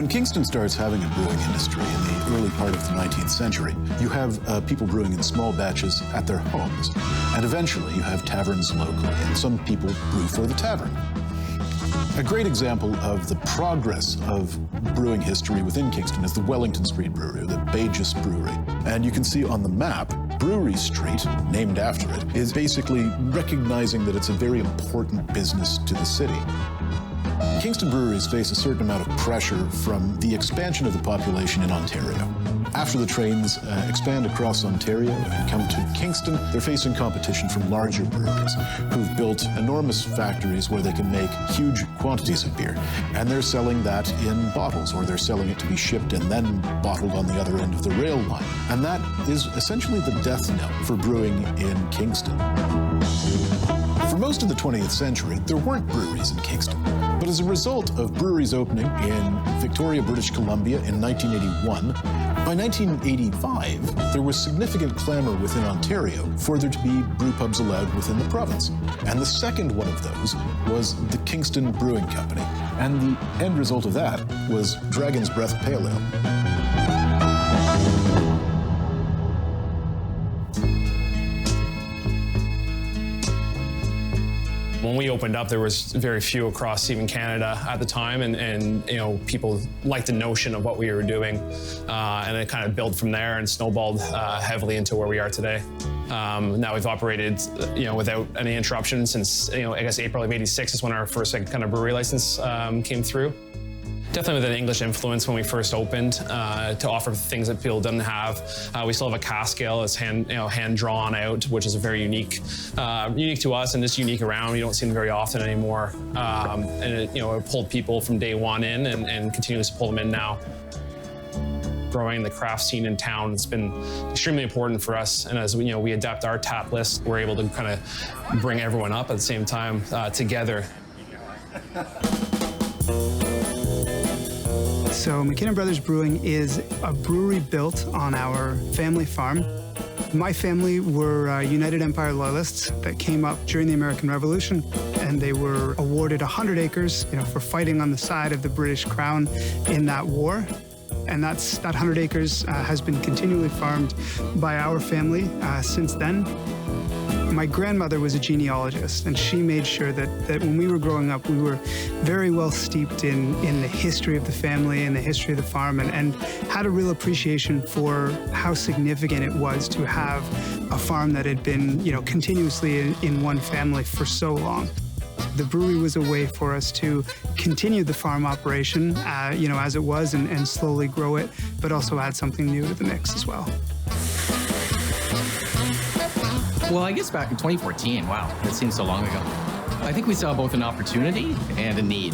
Kingston starts having a brewing industry in the early part of the 19th century, you have people brewing in small batches at their homes. And eventually you have taverns locally, and some people brew for the tavern. A great example of the progress of brewing history within Kingston is the Wellington Street Brewery, the Bagus Brewery. And you can see on the map, Brewery Street, named after it, is basically recognizing that it's a very important business to the city. Kingston breweries face a certain amount of pressure from the expansion of the population in Ontario. After the trains expand across Ontario and come to Kingston, they're facing competition from larger breweries who've built enormous factories where they can make huge quantities of beer. And they're selling that in bottles, or they're selling it to be shipped and then bottled on the other end of the rail line. And that is essentially the death knell for brewing in Kingston. For most of the 20th century, there weren't breweries in Kingston. But as a result of breweries opening in Victoria, British Columbia in 1981, by 1985, there was significant clamor within Ontario for there to be brew pubs allowed within the province. And the second one of those was the Kingston Brewing Company. And the end result of that was Dragon's Breath Pale Ale. When we opened up, there was very few across even Canada at the time, and you know, people liked the notion of what we were doing, and it kind of built from there and snowballed heavily into where we are today. Now we've operated, you know, without any interruption since, you know, I guess April of '86 is when our first kind of brewery license came through. Definitely with an English influence when we first opened to offer things that people didn't have. We still have a cask ale that's hand drawn out, which is a very unique to us and just unique around. You don't see them very often anymore. And it, you know, it pulled people from day one in and continues to pull them in now. Growing the craft scene in town, it's been extremely important for us. And as we adapt our tap list, we're able to kind of bring everyone up at the same time together. So McKinnon Brothers Brewing is a brewery built on our family farm. My family were United Empire Loyalists that came up during the American Revolution, and they were awarded 100 acres, for fighting on the side of the British Crown in that war. And that 100 acres has been continually farmed by our family since then. My grandmother was a genealogist, and she made sure that when we were growing up, we were very well steeped in the history of the family and the history of the farm, and had a real appreciation for how significant it was to have a farm that had been, continuously in one family for so long. The brewery was a way for us to continue the farm operation, as it was, and slowly grow it, but also add something new to the mix as well. Well, I guess back in 2014, wow, that seems so long ago. I think we saw both an opportunity and a need.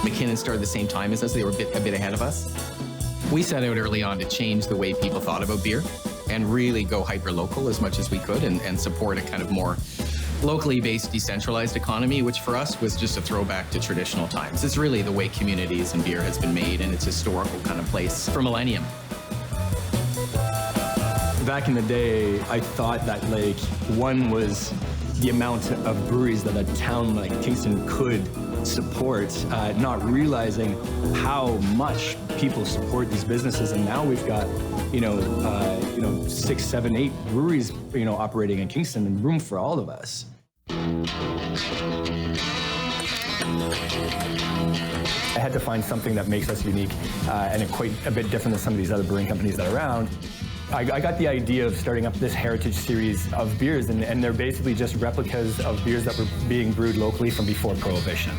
McKinnon started at the same time as us, they were a bit ahead of us. We set out early on to change the way people thought about beer and really go hyper-local as much as we could and support a kind of more locally based decentralized economy, which for us was just a throwback to traditional times. It's really the way communities and beer has been made in its historical kind of place for millennium. Back in the day, I thought that one was the amount of breweries that a town like Kingston could support, not realizing how much people support these businesses. And now we've got, 6, 7, 8 breweries, operating in Kingston, and room for all of us. I had to find something that makes us unique and quite a bit different than some of these other brewing companies that are around. I got the idea of starting up this heritage series of beers, and they're basically just replicas of beers that were being brewed locally from before Prohibition.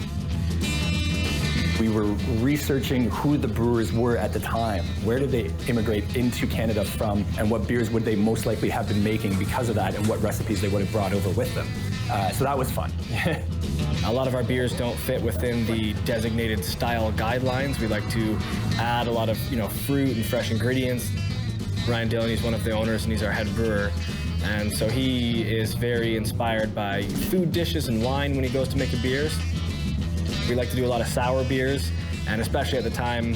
We were researching who the brewers were at the time, where did they immigrate into Canada from, and what beers would they most likely have been making because of that, and what recipes they would have brought over with them. So that was fun. A lot of our beers don't fit within the designated style guidelines. We like to add a lot of fruit and fresh ingredients. Ryan Dillon, he's one of the owners, and he's our head brewer. And so he is very inspired by food dishes and wine when he goes to make beers. We like to do a lot of sour beers, and especially at the time,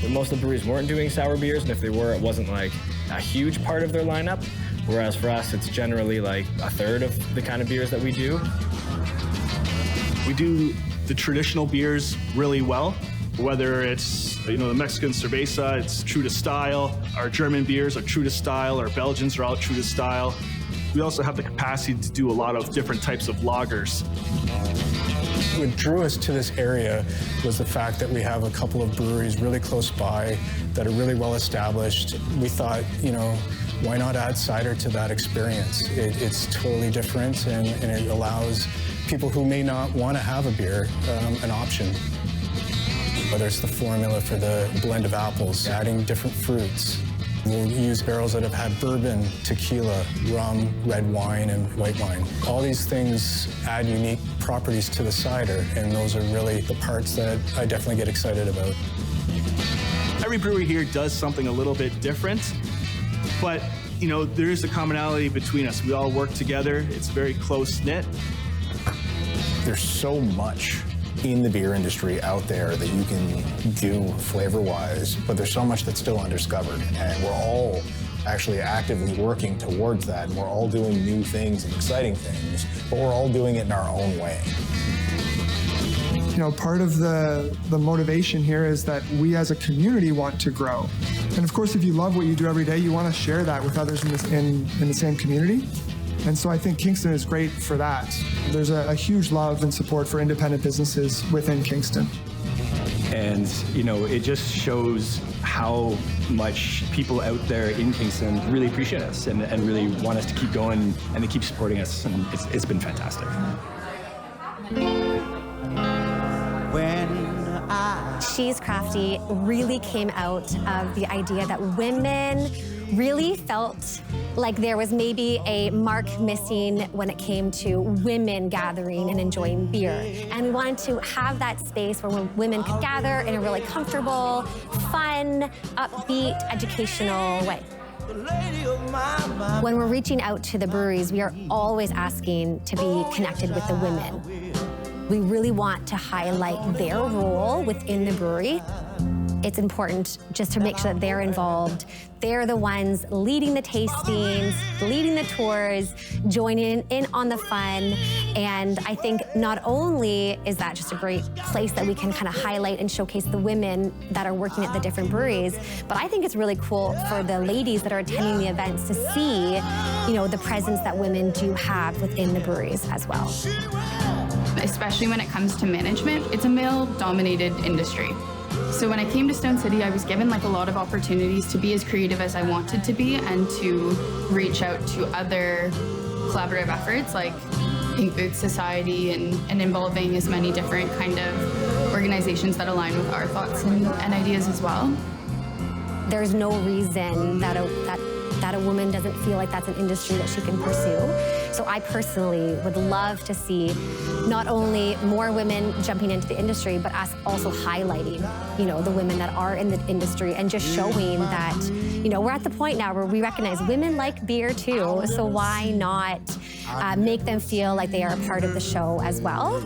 most of the breweries weren't doing sour beers, and if they were, it wasn't like a huge part of their lineup. Whereas for us, it's generally like a third of the kind of beers that we do. We do the traditional beers really well, Whether it's, the Mexican cerveza, it's true to style. Our German beers are true to style. Our Belgians are all true to style. We also have the capacity to do a lot of different types of lagers. What drew us to this area was the fact that we have a couple of breweries really close by that are really well established. We thought, why not add cider to that experience? It's totally different, and it allows people who may not want to have a beer an option. Whether it's the formula for the blend of apples, adding different fruits. We'll use barrels that have had bourbon, tequila, rum, red wine, and white wine. All these things add unique properties to the cider, and those are really the parts that I definitely get excited about. Every brewery here does something a little bit different, but there is a commonality between us. We all work together. It's very close-knit. There's so much in the beer industry out there that you can do flavor-wise, but there's so much that's still undiscovered, and we're all actually actively working towards that, and we're all doing new things and exciting things, but we're all doing it in our own way. Part of the motivation here is that we as a community want to grow. And of course, if you love what you do every day, you want to share that with others in the same community. And so I think Kingston is great for that. There's a huge love and support for independent businesses within Kingston. And, it just shows how much people out there in Kingston really appreciate us and really want us to keep going, and they keep supporting us, and it's been fantastic. She's Crafty really came out of the idea that women really felt like there was maybe a mark missing when it came to women gathering and enjoying beer. And we wanted to have that space where women could gather in a really comfortable, fun, upbeat, educational way. When we're reaching out to the breweries, we are always asking to be connected with the women. We really want to highlight their role within the brewery. It's important just to make sure that they're involved. They're the ones leading the tastings, leading the tours, joining in on the fun. And I think not only is that just a great place that we can kind of highlight and showcase the women that are working at the different breweries, but I think it's really cool for the ladies that are attending the events to see, the presence that women do have within the breweries as well. Especially when it comes to management, it's a male-dominated industry. So when I came to Stone City, I was given a lot of opportunities to be as creative as I wanted to be and to reach out to other collaborative efforts like Pink Boots Society and involving as many different kind of organizations that align with our thoughts and ideas as well. There's no reason that a woman doesn't feel like that's an industry that she can pursue. So I personally would love to see not only more women jumping into the industry, but us also highlighting, the women that are in the industry and just showing that, we're at the point now where we recognize women like beer too, so why not make them feel like they are a part of the show as well.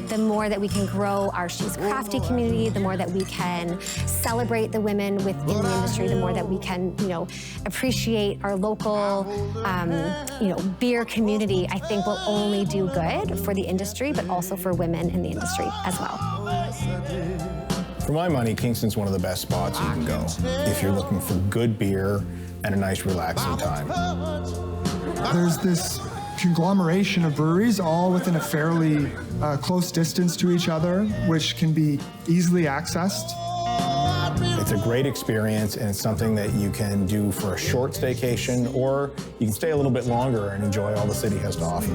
The more that we can grow our She's Crafty community, the more that we can celebrate the women within the industry, the more that we can, appreciate our local, beer community, I think will only do good for the industry, but also for women in the industry as well. For my money, Kingston's one of the best spots you can go if you're looking for good beer and a nice relaxing time. There's this conglomeration of breweries all within a fairly close distance to each other, which can be easily accessed. It's a great experience, and it's something that you can do for a short staycation, or you can stay a little bit longer and enjoy all the city has to offer.